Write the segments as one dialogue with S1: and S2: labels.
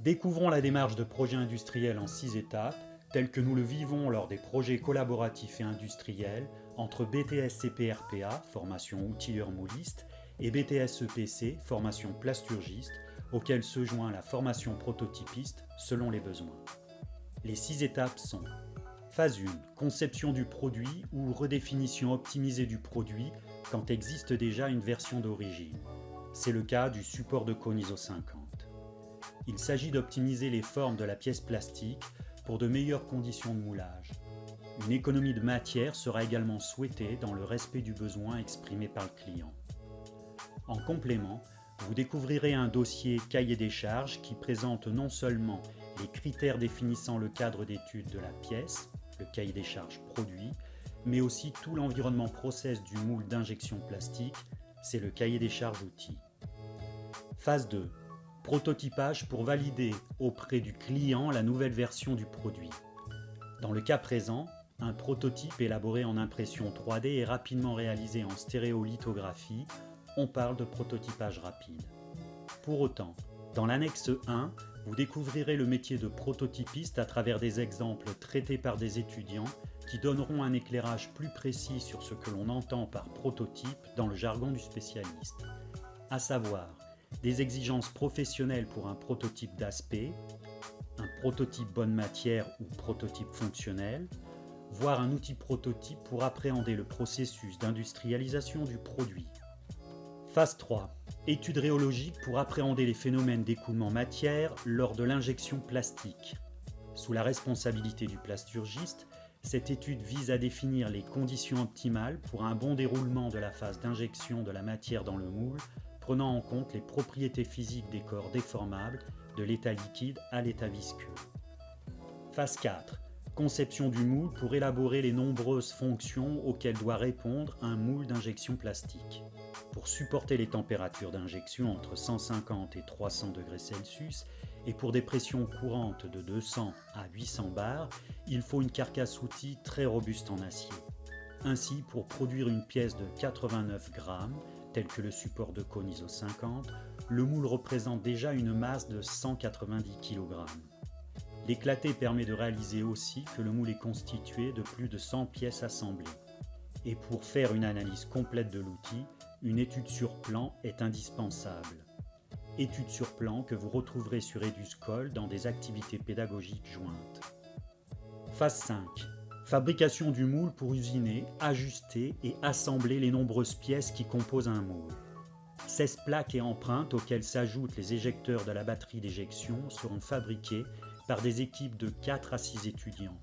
S1: Découvrons la démarche de projet industriel en 6 étapes, telle que nous le vivons lors des projets collaboratifs et industriels entre BTS-CP-RPA, formation outilleur-mouliste, et BTS-EPC, formation plasturgiste, auquel se joint la formation prototypiste selon les besoins. Les 6 étapes sont: phase 1, conception du produit ou redéfinition optimisée du produit quand existe déjà une version d'origine. C'est le cas du support de cône ISO 50. Il s'agit d'optimiser les formes de la pièce plastique pour de meilleures conditions de moulage. Une économie de matière sera également souhaitée dans le respect du besoin exprimé par le client. En complément, vous découvrirez un dossier cahier des charges qui présente non seulement les critères définissant le cadre d'étude de la pièce, le cahier des charges produit, mais aussi tout l'environnement process du moule d'injection plastique, c'est le cahier des charges outils. Phase 2. Prototypage pour valider auprès du client la nouvelle version du produit. Dans le cas présent, un prototype élaboré en impression 3D est rapidement réalisé en stéréolithographie. On parle de prototypage rapide. Pour autant, dans l'annexe 1, vous découvrirez le métier de prototypiste à travers des exemples traités par des étudiants qui donneront un éclairage plus précis sur ce que l'on entend par prototype dans le jargon du spécialiste, à savoir des exigences professionnelles pour un prototype d'aspect, un prototype bonne matière ou prototype fonctionnel, voire un outil prototype pour appréhender le processus d'industrialisation du produit. Phase 3. Étude rhéologique pour appréhender les phénomènes d'écoulement matière lors de l'injection plastique. Sous la responsabilité du plasturgiste, cette étude vise à définir les conditions optimales pour un bon déroulement de la phase d'injection de la matière dans le moule, prenant en compte les propriétés physiques des corps déformables de l'état liquide à l'état visqueux. Phase 4. Conception du moule pour élaborer les nombreuses fonctions auxquelles doit répondre un moule d'injection plastique. Pour supporter les températures d'injection entre 150 et 300 degrés Celsius et pour des pressions courantes de 200 à 800 bars, il faut une carcasse outil très robuste en acier. Ainsi, pour produire une pièce de 89 grammes, tel que le support de cône ISO 50, le moule représente déjà une masse de 190 kg. L'éclaté permet de réaliser aussi que le moule est constitué de plus de 100 pièces assemblées. Et pour faire une analyse complète de l'outil, une étude sur plan est indispensable. Étude sur plan que vous retrouverez sur Eduscol dans des activités pédagogiques jointes. Phase 5. Fabrication du moule pour usiner, ajuster et assembler les nombreuses pièces qui composent un moule. 16 plaques et empreintes auxquelles s'ajoutent les éjecteurs de la batterie d'éjection seront fabriquées par des équipes de 4 à 6 étudiants.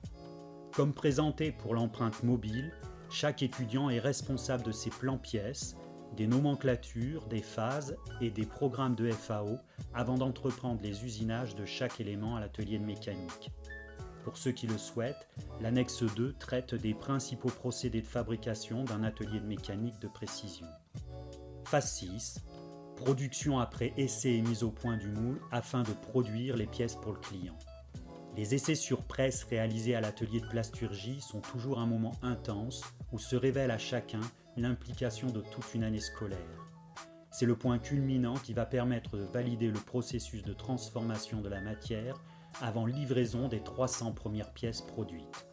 S1: Comme présenté pour l'empreinte mobile, chaque étudiant est responsable de ses plans pièces, des nomenclatures, des phases et des programmes de FAO avant d'entreprendre les usinages de chaque élément à l'atelier de mécanique. Pour ceux qui le souhaitent, l'annexe 2 traite des principaux procédés de fabrication d'un atelier de mécanique de précision. Phase 6. Production après essai et mise au point du moule afin de produire les pièces pour le client. Les essais sur presse réalisés à l'atelier de plasturgie sont toujours un moment intense où se révèle à chacun l'implication de toute une année scolaire. C'est le point culminant qui va permettre de valider le processus de transformation de la matière avant livraison des 300 premières pièces produites.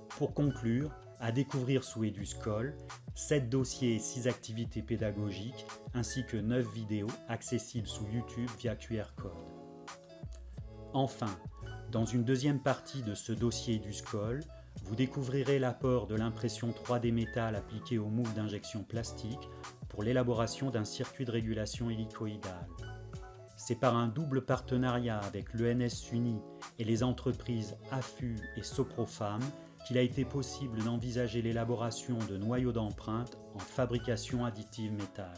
S1: Pour conclure, à découvrir sous Eduscol, 7 dossiers et 6 activités pédagogiques ainsi que 9 vidéos accessibles sous YouTube via QR code. Enfin, dans une deuxième partie de ce dossier Eduscol, vous découvrirez l'apport de l'impression 3D métal appliquée au moule d'injection plastique pour l'élaboration d'un circuit de régulation hélicoïdale. C'est par un double partenariat avec l'ENS-UNI et les entreprises AFU et Soprofam qu'il a été possible d'envisager l'élaboration de noyaux d'empreinte en fabrication additive métal.